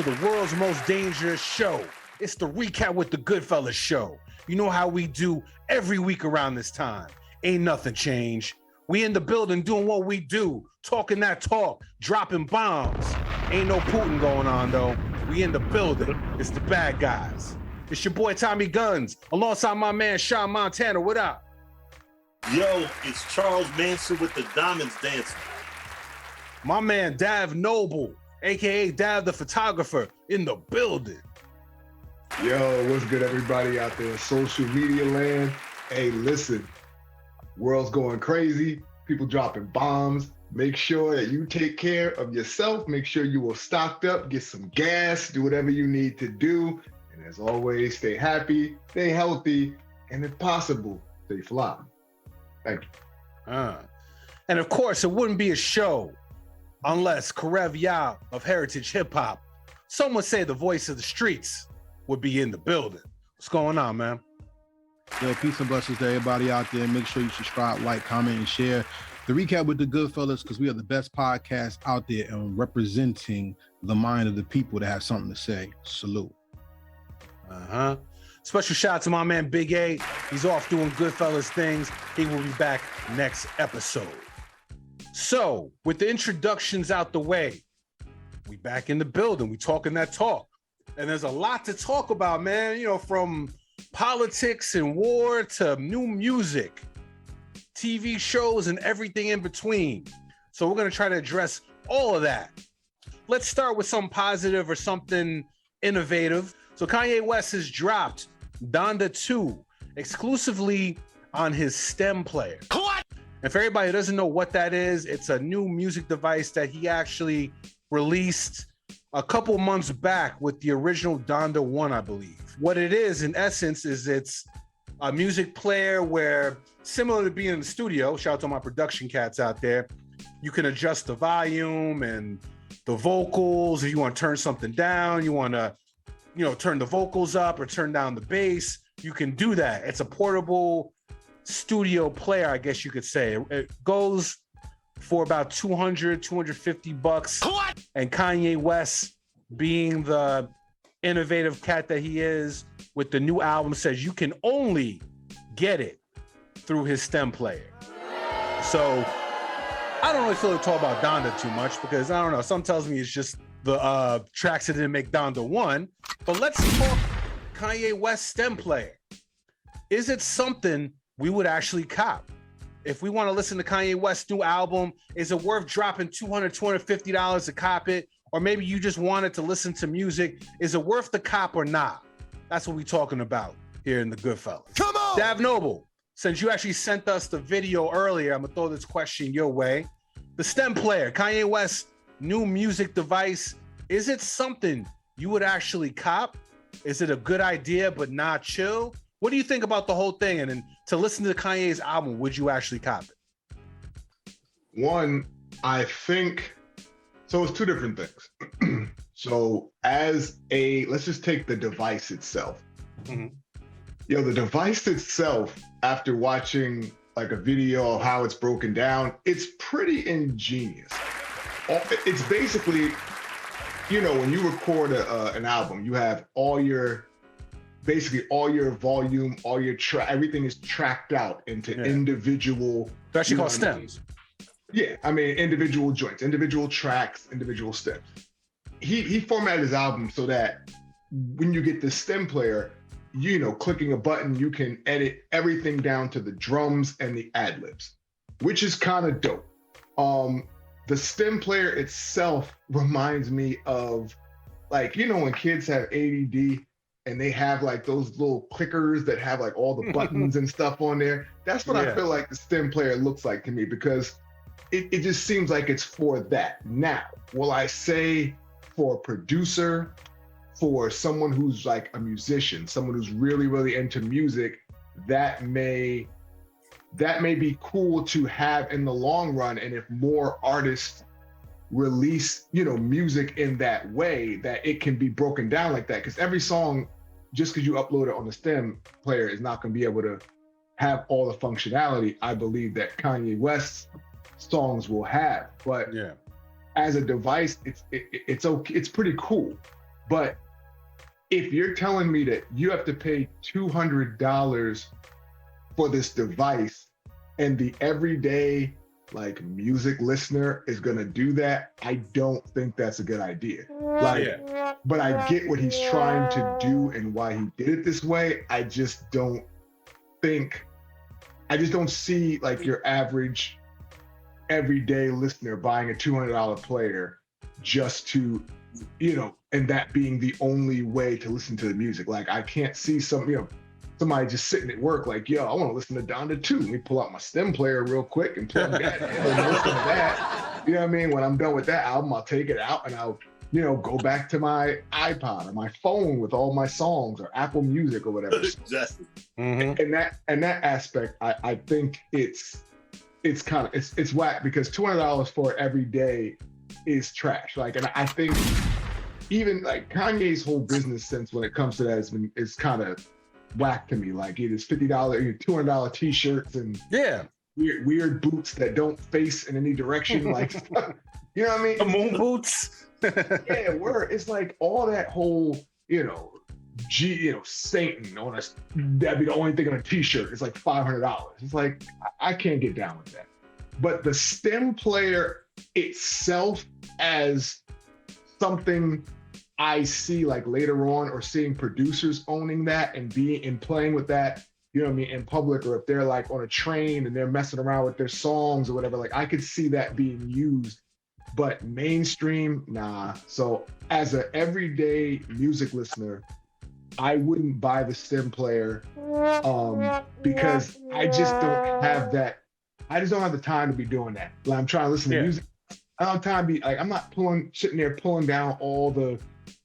to the world's most dangerous show. It's the Recap with the Goodfellas show. You know how we do every week around this time. Ain't nothing changed. We in the building doing what we do, talking that talk, dropping bombs. Ain't no Putin going on though. We in the building. It's the bad guys. It's your boy Tommy Gunz, alongside my man Shah Montana. What up? Yo, it's Charles Manson with the Diamonds Dancing. My man Dav Noble, aka Dav the photographer, in the building. Yo, what's good, everybody out there in social media land? Hey, listen, world's going crazy. People dropping bombs. Make sure that you take care of yourself. Make sure you are stocked up. Get some gas. Do whatever you need to do. And as always, stay happy, stay healthy, and if possible, stay fly. Thank you. And of course, it wouldn't be a show unless Karev Yah of Heritage Hip Hop, some would say the voice of the streets, would be in the building. What's going on, man? Yo, peace and blessings to everybody out there. Make sure you subscribe, like, comment, and share the Recap with the Goodfellas, because we are the best podcast out there and representing the mind of the people that have something to say. Salute. Special shout out to my man Big A. He's off doing Goodfellas things. He will be back next episode. So, with the introductions out the way, we back in the building. We talking that talk. And there's a lot to talk about, man. You know, from politics and war to new music, TV shows, and everything in between. So we're going to try to address all of that. Let's start with something positive or something innovative. So Kanye West has dropped Donda 2 exclusively on his stem player. What? And for everybody who doesn't know what that is, it's a new music device that he actually released a couple months back with the original Donda 1, I believe. What it is, in essence, is it's a music player where, similar to being in the studio, shout out to my production cats out there, you can adjust the volume and the vocals. If you want to turn something down, you want to, turn the vocals up or turn down the bass, you can do that. It's a portable studio player, I guess you could say. It goes for about $250. What? And Kanye West, being the innovative cat that he is, with the new album, says you can only get it through his stem player. So I don't really feel to talk about Donda too much, because I don't know, some tells me it's just the tracks that didn't make Donda 1. But let's talk Kanye West stem player. Is it something we would actually cop? If we want to listen to Kanye West's new album, is it worth dropping $200, $250 to cop it? Or maybe you just wanted to listen to music. Is it worth the cop or not? That's what we're talking about here in the Goodfellas. Come on! Dav Noble, since you actually sent us the video earlier, I'm going to throw this question your way. The stem player, Kanye West's new music device, is it something you would actually cop? Is it a good idea but not chill? What do you think about the whole thing? And then to listen to Kanye's album, would you actually cop it? One, I think, so it's two different things. So let's just take the device itself. Mm-hmm. The device itself, after watching like a video of how it's broken down, it's pretty ingenious. It's basically, when you record an album, you have basically all your volume, all your everything is tracked out into individual. It's actually called stems. Yeah, individual joints, individual tracks, individual stems. He formatted his album so that when you get the stem player, clicking a button, you can edit everything down to the drums and the ad-libs, which is kind of dope. The stem player itself reminds me of, like, when kids have ADD and they have like those little clickers that have like all the buttons and stuff on there. That's what I feel like the stem player looks like to me, because it just seems like it's for that. Now, will I say for a producer, for someone who's like a musician, someone who's really, really into music, that may be cool to have in the long run. And if more artists release, music in that way, that it can be broken down like that. Because every song, just because you upload it on the stem player, is not going to be able to have all the functionality I believe that Kanye West's songs will have. But as a device, it's okay. It's pretty cool. But if you're telling me that you have to pay $200 for this device and the everyday like music listener is gonna do that, I don't think that's a good idea. Like, but I get what he's trying to do and why he did it this way. I just don't see like your average everyday listener buying a $200 player just to, you know, and that being the only way to listen to the music. Like, I can't see somebody just sitting at work like, yo, I want to listen to Donda 2. Let me pull out my stem player real quick and plug that in and listen to that. You know what I mean? When I'm done with that album, I'll take it out and I'll, you know, go back to my iPod or my phone with all my songs or Apple Music or whatever. Exactly. And that aspect, I think it's whack, because $200 for every day is trash. Like, and I think even like Kanye's whole business sense when it comes to that is kind of whack to me. Like, it is $50, $200 t-shirts and weird boots that don't face in any direction. Like, you know what I mean? The moon boots. Yeah, it's like all that whole, you know, Satan on us, that'd be the only thing on a t-shirt. It's like $500. It's like, I can't get down with that. But the stem player itself as something I see like later on, or seeing producers owning that and playing with that, you know what I mean, in public, or if they're like on a train and they're messing around with their songs or whatever, like I could see that being used, but mainstream, nah. So as an everyday music listener, I wouldn't buy the stem player because I just don't have that. I just don't have the time to be doing that. Like, I'm trying to listen to music. I don't have time to be like, I'm not sitting there pulling down all the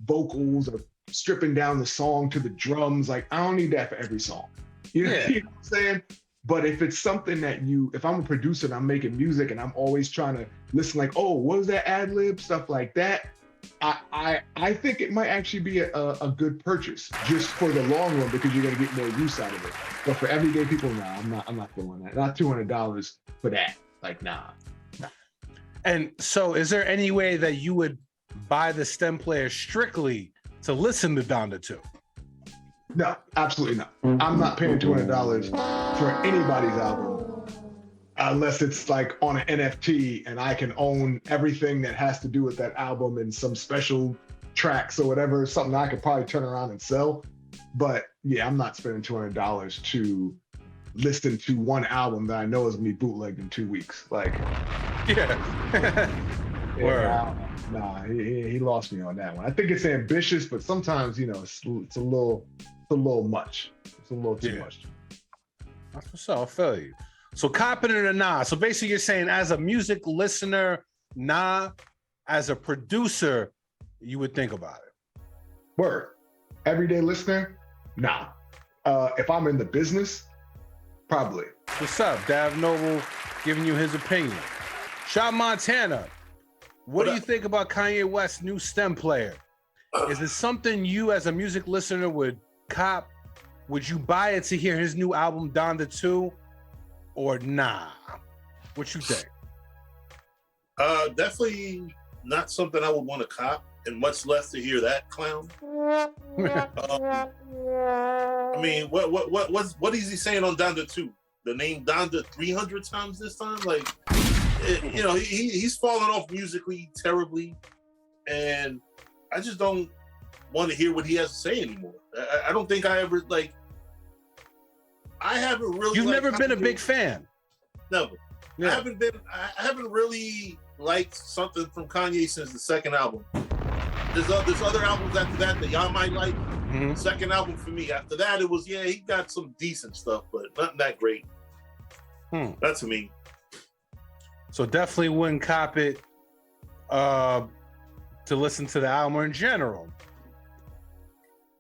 vocals or stripping down the song to the drums. Like, I don't need that for every song. You know what I'm saying? But if it's something that if I'm a producer and I'm making music and I'm always trying to listen, like, oh, what was that ad lib, stuff like that, I think it might actually be a good purchase just for the long run, because you're gonna get more use out of it. But for everyday people, nah, I'm not doing that. Not $200 for that. Like, nah. And so, is there any way that you would buy the stem player strictly to listen to Donda 2? No, absolutely not. I'm not paying $200 for anybody's album unless it's like on an NFT and I can own everything that has to do with that album and some special tracks or whatever, something I could probably turn around and sell. But yeah, I'm not spending $200 to listen to one album that I know is gonna be bootlegged in 2 weeks. Like, nah, he lost me on that one. I think it's ambitious, but sometimes, you know, it's a little much. It's a little too much. That's what's up. I feel you. So, Coppin or nah? So basically, you're saying as a music listener, nah. As a producer, you would think about it. Word. Everyday listener, nah. If I'm in the business, probably. What's up, Dav Noble, giving you his opinion. Shah Montana, what do you think about Kanye West's new stem player? Is it something you, as a music listener, would cop? Would you buy it to hear his new album Donda 2, or nah? What you think? Definitely not something I would want to cop, and much less to hear that clown. I mean, what is he saying on Donda 2? The name Donda 300 times this time? Like, you know, he's fallen off musically terribly, and I just don't want to hear what he has to say anymore. I don't think I ever, like, I haven't really. You've never been a big fan. Never. Yeah. I haven't really liked something from Kanye since the second album. There's other albums after that y'all might like. Mm-hmm. Second album for me. After that, it was, he got some decent stuff, but nothing that great. That's me. So definitely wouldn't cop it to listen to the album or in general.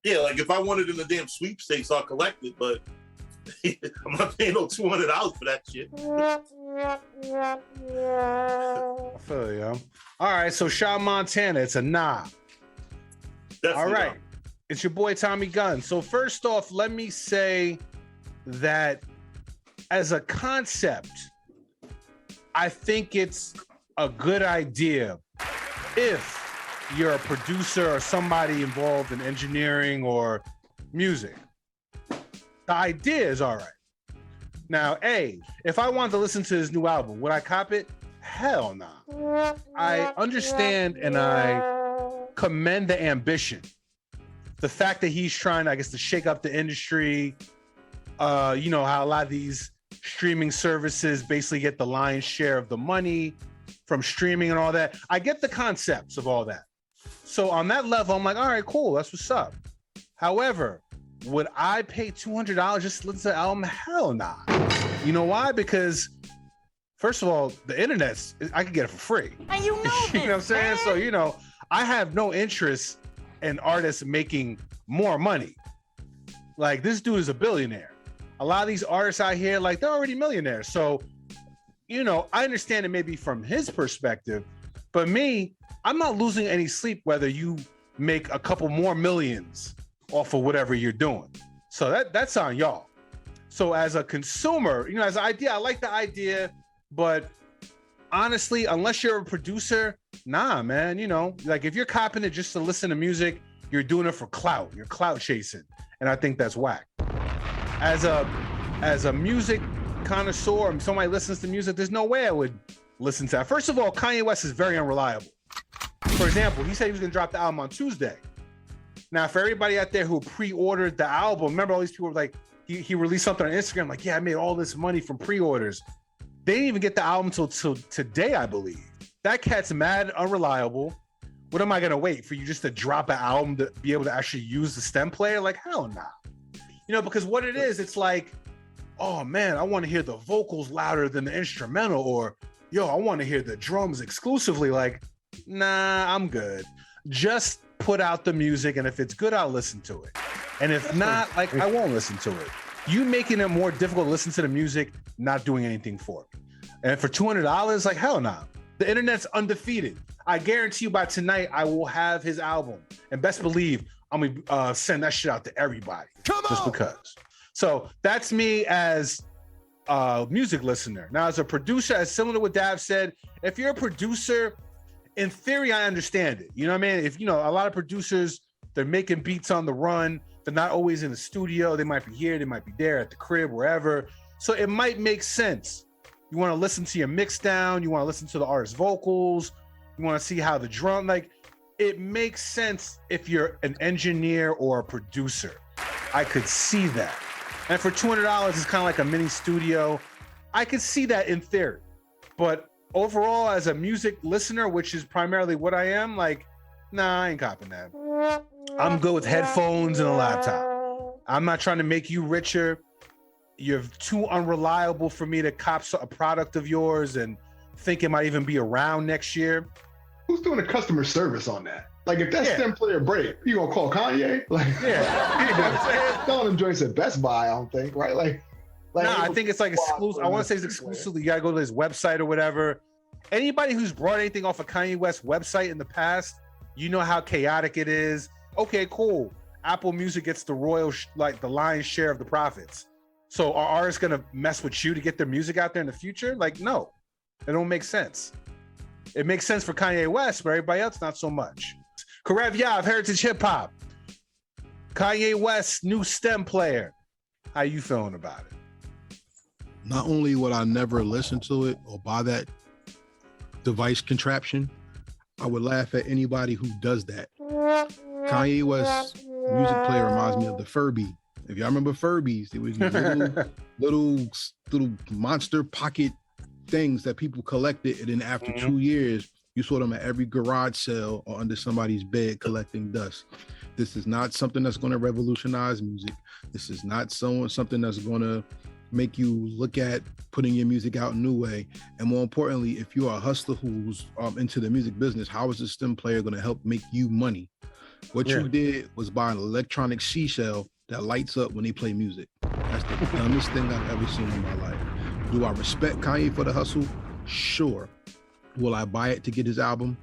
Yeah, like if I wanted in the damn sweepstakes, I'll collect it, but I'm not paying no $200 for that shit. I feel you. All right, so Shah Montana, it's a nah. Definitely all right. Not. It's your boy Tommy Gunz. So first off, let me say that as a concept, I think it's a good idea if you're a producer or somebody involved in engineering or music, the idea is all right. Now, if I wanted to listen to his new album, would I cop it? Hell nah. I understand and I commend the ambition. The fact that he's trying, I guess, to shake up the industry. You know how a lot of these streaming services basically get the lion's share of the money from streaming and all that. I get the concepts of all that. So on that level, I'm like, all right, cool. That's what's up. However, would I pay $200 just to listen to the album? Hell nah. You know why? Because first of all, the internet's, I can get it for free. And you know this, you know what I'm saying? man. So, you know, I have no interest in artists making more money. Like, this dude is a billionaire. A lot of these artists out here, like, they're already millionaires. So, you know, I understand it maybe from his perspective, but me, I'm not losing any sleep whether you make a couple more millions off of whatever you're doing. So that's on y'all. So as a consumer, you know, as an idea, I like the idea, but honestly, unless you're a producer, nah, man, you know, like if you're copping it just to listen to music, you're doing it for clout. You're clout chasing. And I think that's whack. As a music connoisseur, and somebody listens to music, there's no way I would listen to that. First of all, Kanye West is very unreliable. For example, he said he was gonna drop the album on Tuesday. Now, for everybody out there who pre-ordered the album, remember all these people were like, he released something on Instagram, like, yeah, I made all this money from pre-orders. They didn't even get the album till today, I believe. That cat's mad unreliable. What am I gonna wait for you just to drop an album to be able to actually use the stem player? Like, hell nah. You know, because what it is, it's like, oh man, I want to hear the vocals louder than the instrumental, or yo, I want to hear the drums exclusively. Like, nah, I'm good. Just put out the music, and if it's good, I'll listen to it. And if not, like, I won't listen to it. You making it more difficult to listen to the music, not doing anything for it. And for $200, like, hell nah. The internet's undefeated. I guarantee you by tonight, I will have his album. And best believe, I'm gonna send that shit out to everybody. Just because. So that's me as a music listener. Now, as a producer, as similar to what Dav said, if you're a producer, in theory, I understand it. You know what I mean? If, you know, a lot of producers, they're making beats on the run. They're not always in the studio. They might be here, they might be there at the crib, wherever. So it might make sense. You want to listen to your mix down. You want to listen to the artist's vocals. You want to see how the drum, like, it makes sense if you're an engineer or a producer. I could see that. And for $200, it's kind of like a mini studio. I could see that in theory. But overall, as a music listener, which is primarily what I am, like, nah, I ain't copping that. I'm good with headphones and a laptop. I'm not trying to make you richer. You're too unreliable for me to cop a product of yours and think it might even be around next year. Who's doing a customer service on that? Like, if that stem player break, you gonna call Kanye? Like, yeah, you know what I'm saying? selling them joints at Best Buy, I don't think, right? Like nah, I think it's like exclusive. I want to say it's exclusively. You gotta go to his website or whatever. Anybody who's brought anything off of Kanye West's website in the past, you know how chaotic it is. Okay, cool. Apple Music gets the like the lion's share of the profits. So are artists gonna mess with you to get their music out there in the future? Like, no, it don't make sense. It makes sense for Kanye West, but everybody else, not so much. Karev Yah of Heritage Hip Hop. Kanye West's new stem player. How you feeling about it? Not only would I never listen to it or buy that device contraption, I would laugh at anybody who does that. Kanye West's music player reminds me of the Furby. If y'all remember Furbies, they were little monster pocket things that people collected, and then after 2 years, you saw them at every garage sale or under somebody's bed collecting dust. This is not something that's going to revolutionize music. This is not something that's going to make you look at putting your music out a new way. And more importantly, if you're a hustler who's into the music business, how is a stem player going to help make you money? What you did was buy an electronic seashell that lights up when they play music. That's the dumbest thing I've ever seen in my life. Do I respect Kanye for the hustle? Sure. Will I buy it to get his album?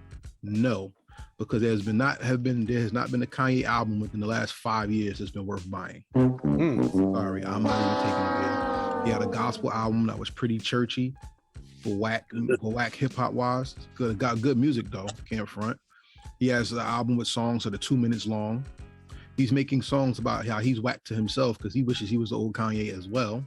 No, because there has not been a Kanye album within the last 5 years that's been worth buying. Sorry, I'm not even taking it there. He had a gospel album that was pretty churchy, for whack hip hop wise. Got good music though, can't front. He has an album with songs that are 2 minutes long. He's making songs about how he's whacked to himself because he wishes he was the old Kanye as well.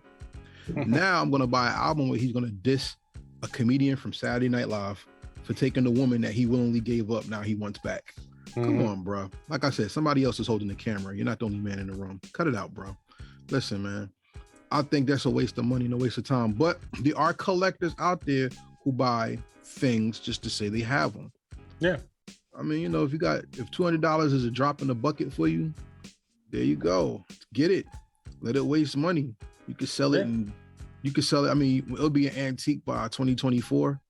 Now I'm gonna buy an album where he's gonna diss a comedian from Saturday Night Live for taking the woman that he willingly gave up. Now he wants back. Come on, bro. Like I said, somebody else is holding the camera. You're not the only man in the room. Cut it out, bro. Listen, man. I think that's a waste of money and a waste of time. But there are collectors out there who buy things just to say they have them. Yeah. I mean, you know, if $200 is a drop in the bucket for you, there you go. Get it. Let it waste money. You could sell it and you could sell it. I mean, it'll be an antique by 2024.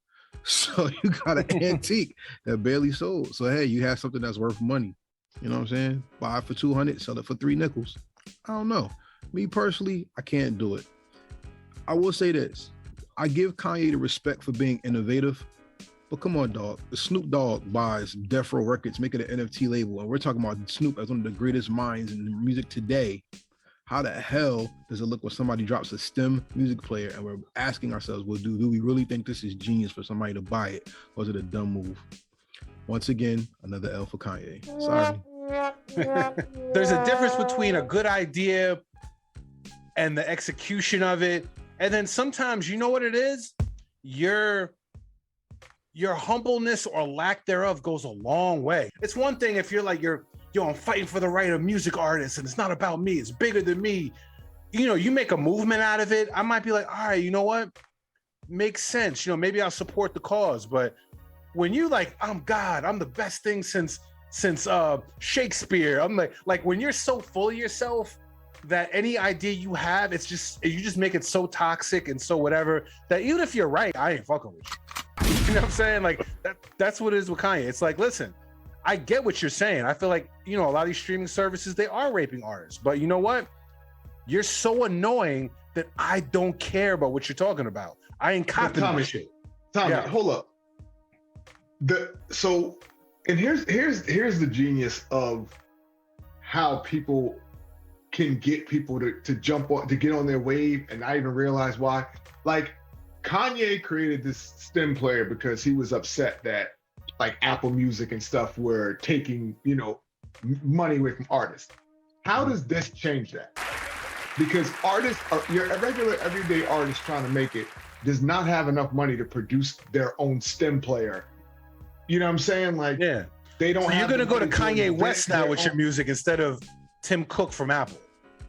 So you got an antique that barely sold. So hey, you have something that's worth money. You know what I'm saying? Buy it for 200, sell it for 3 nickels. I don't know. Me personally, I can't do it. I will say this. I give Kanye the respect for being innovative. But come on, dog. The Snoop Dogg buys Death Row Records, make it an NFT label, and we're talking about Snoop as one of the greatest minds in music today. How the hell does it look when somebody drops a STEM music player and we're asking ourselves, well, do we really think this is genius for somebody to buy it? Or is it a dumb move? Once again, another L for Kanye. Sorry. There's a difference between a good idea and the execution of it. And then sometimes, you know what it is? Your humbleness or lack thereof goes a long way. It's one thing if you're like, I'm fighting for the right of music artists and it's not about me, it's bigger than me. You know, you make a movement out of it. I might be like, all right, you know what? Makes sense. You know, maybe I'll support the cause. But when you like, I'm God, I'm the best thing since Shakespeare. I'm like when you're so full of yourself that any idea you have, you just make it so toxic and so whatever that even if you're right, I ain't fucking with you. You know what I'm saying? Like that's what it is with Kanye. It's like, listen, I get what you're saying. I feel like, you know, a lot of these streaming services, they are raping artists. But you know what? You're so annoying that I don't care about what you're talking about. I ain't copying Tommy, shit. Tommy, hold up. And here's the genius of how people can get people to jump on, to get on their wave and not even realize why. Like Kanye created this STEM player because he was upset that like Apple Music and stuff were taking, you know, money away from artists. How does this change that? Because your regular everyday artist trying to make it does not have enough money to produce their own STEM player. You know what I'm saying? Like, yeah, they don't. So have you're gonna go to Kanye Kanye West now with your music instead of Tim Cook from Apple.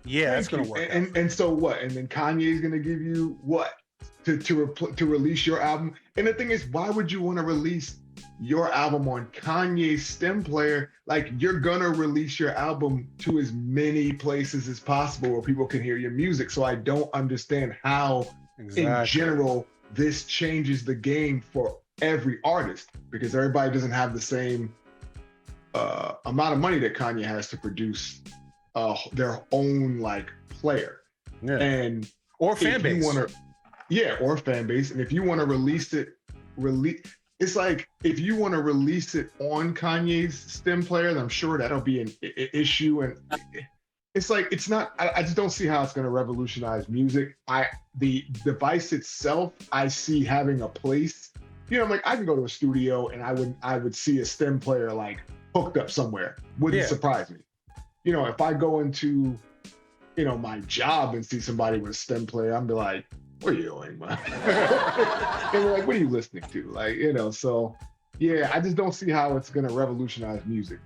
Yeah, that's gonna work. And so what? And then Kanye's gonna give you what to release your album? And the thing is, why would you want to release your album on Kanye's STEM player? Like, you're gonna release your album to as many places as possible where people can hear your music. So I don't understand how, in general, this changes the game for every artist, because everybody doesn't have the same amount of money that Kanye has to produce their own like player. Yeah. And or fan base. Or fan base. And if you want to release it's like, if you want to release it on Kanye's STEM player, then I'm sure that'll be an issue. And it's like, it's not, I just don't see how it's going to revolutionize music. The device itself, I see having a place. You know, I'm like, I can go to a studio and I would see a STEM player like hooked up somewhere. Wouldn't surprise me. You know, if I go into, you know, my job and see somebody with a STEM player, I'm be like, what are you doing, man? And they're like, what are you listening to? Like, you know, so yeah, I just don't see how it's gonna revolutionize music.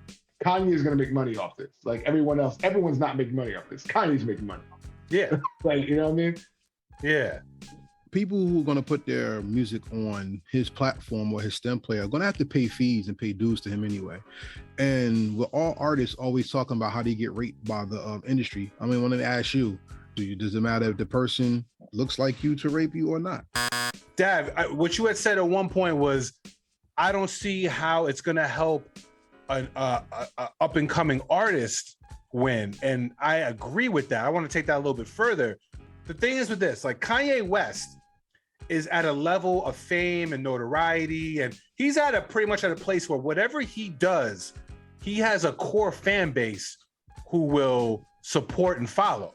Kanye is gonna make money off this. Like everyone else, everyone's not making money off this. Kanye's making money. Yeah. Like, you know what I mean? Yeah. People who are going to put their music on his platform or his STEM player are going to have to pay fees and pay dues to him anyway. And with all artists always talking about how they get raped by the industry, I mean, I want to ask you, does it matter if the person looks like you to rape you or not? Dav, what you had said at one point was, I don't see how it's going to help an up and coming artist win. And I agree with that. I want to take that a little bit further. The thing is with this, like Kanye West is at a level of fame and notoriety, and he's pretty much at a place where whatever he does, he has a core fan base who will support and follow.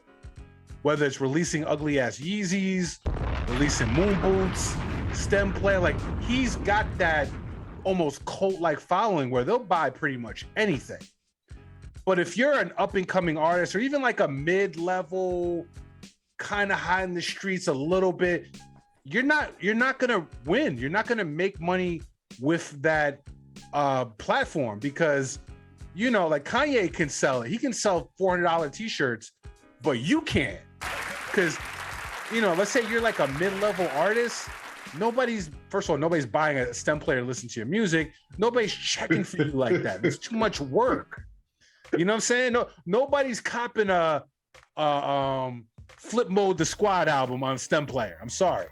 Whether it's releasing ugly ass Yeezys, releasing moon boots, STEM player, like he's got that almost cult-like following where they'll buy pretty much anything. But if you're an up-and-coming artist or even like a mid-level, kind of high in the streets a little bit, you're not gonna win. You're not gonna make money with that platform because, you know, like Kanye can sell it. He can sell $400 t-shirts, but you can't. Because, you know, let's say you're like a mid-level artist. First of all, nobody's buying a stem player to listen to your music. Nobody's checking for you like that. It's too much work. You know what I'm saying? Nobody's copping a Flip Mode the Squad album on stem player. I'm sorry.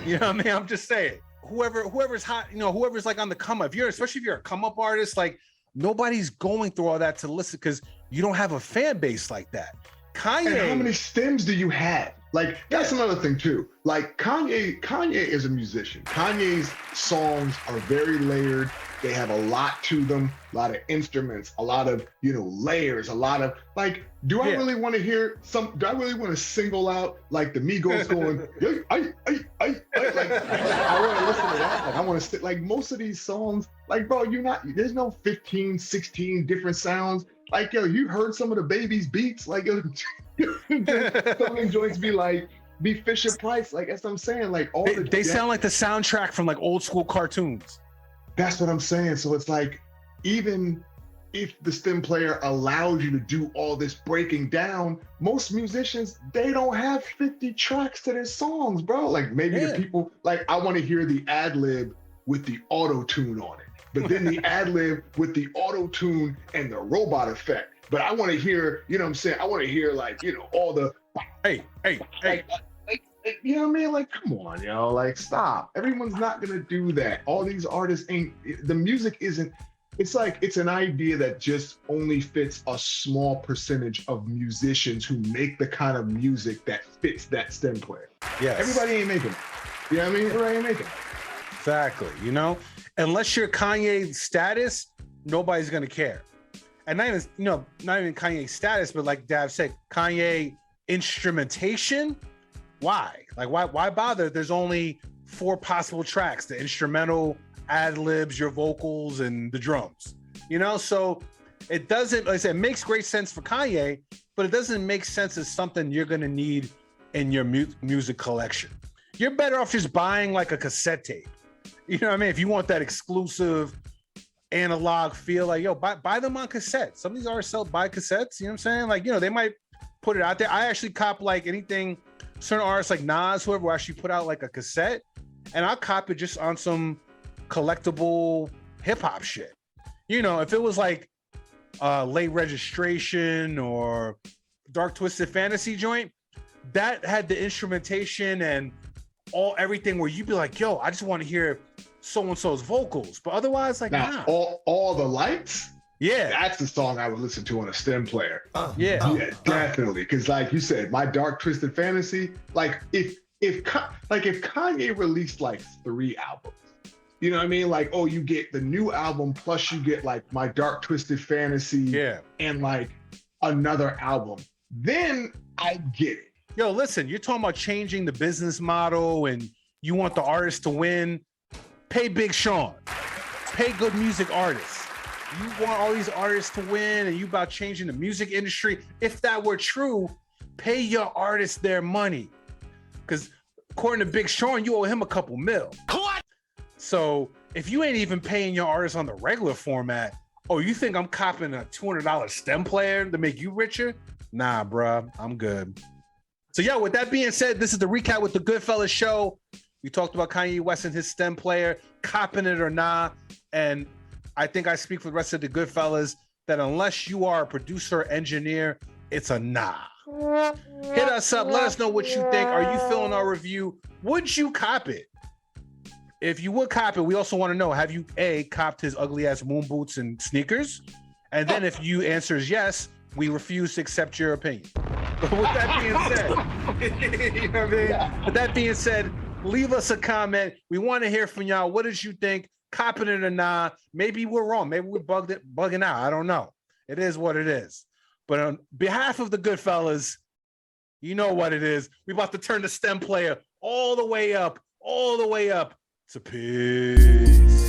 You know what I mean? I'm just saying. Whoever's hot, you know, whoever's like on the come up, especially if you're a come up artist, like nobody's going through all that to listen because you don't have a fan base like that. Kanye. And how many stems do you have? Like, that's another thing too. Like Kanye is a musician. Kanye's songs are very layered. They have a lot to them, a lot of instruments, a lot of, you know, layers, a lot of like, do I really want to hear do I really want to single out like the Migos going, like, I want to listen to that. Like, I want to sit like most of these songs, like, bro, there's no 15, 16 different sounds. Like, yo, you heard some of the Baby's beats, like, yo, some of them joints be Fisher Price, like, that's what I'm saying. Like, they sound like the soundtrack from like old school cartoons. That's what I'm saying. So it's like, even if the stem player allows you to do all this breaking down, most musicians, they don't have 50 tracks to their songs, bro. Like maybe the people, like I want to hear the ad lib with the auto tune on it, but then the ad lib with the auto tune and the robot effect. But I want to hear, you know what I'm saying? I want to hear like, you know, all the, hey. You know what I mean? Like, come on, yo, like, stop. Everyone's not gonna do that. All these artists the music isn't, it's like, it's an idea that just only fits a small percentage of musicians who make the kind of music that fits that stem player. Yes. Everybody ain't making it. You know what I mean? Everybody ain't making it. Exactly. You know, unless you're Kanye status, nobody's gonna care. And not even Kanye status, but like Dav said, Kanye instrumentation. Why? Like, why bother? There's only 4 possible tracks: the instrumental, ad libs, your vocals, and the drums. You know, so it doesn't. Like I said, it makes great sense for Kanye, but it doesn't make sense as something you're gonna need in your music collection. You're better off just buying like a cassette tape. You know what I mean? If you want that exclusive analog feel, like, yo, buy them on cassette. Some of these artists buy cassettes. You know what I'm saying? Like, you know, they might put it out there. I actually cop like anything. Certain artists like Nas, whoever, will actually put out like a cassette, and I'll cop it just on some collectible hip hop shit. You know, if it was like Late Registration or Dark Twisted Fantasy joint, that had the instrumentation and everything where you'd be like, yo, I just want to hear so-and-so's vocals. But otherwise, like, nah. All the lights. Yeah, that's the song I would listen to on a stem player. Yeah, definitely. Because, like you said, my Dark Twisted Fantasy. Like, if Kanye released like 3 albums, you know what I mean? Like, oh, you get the new album plus you get like my Dark Twisted Fantasy, and like another album. Then I get it. Yo, listen, you're talking about changing the business model, and you want the artist to win. Pay Big Sean. Pay good music artists. You want all these artists to win, and you about changing the music industry. If that were true, pay your artists their money. Because according to Big Sean, you owe him a couple mil. What? So if you ain't even paying your artists on the regular format, oh, you think I'm copping a $200 stem player to make you richer? Nah, bruh, I'm good. So yeah, with that being said, this is the Recap with the GoodFellaz show. We talked about Kanye West and his stem player, copping it or not. And I think I speak for the rest of the GoodFellaz that unless you are a producer or engineer, it's a nah. Hit us up. Let us know what you think. Are you feeling our review? Would you cop it? If you would cop it, we also want to know, have you copped his ugly ass moon boots and sneakers? And then if you answers yes, we refuse to accept your opinion. But with that being said, you know what I mean? With that being said, leave us a comment. We want to hear from y'all. What did you think? Copping it or not? Maybe we're wrong. Maybe we're bugging out. I don't know. It is what it is. But on behalf of the GoodFellaz, you know what it is. We're about to turn the stem player all the way up to peace.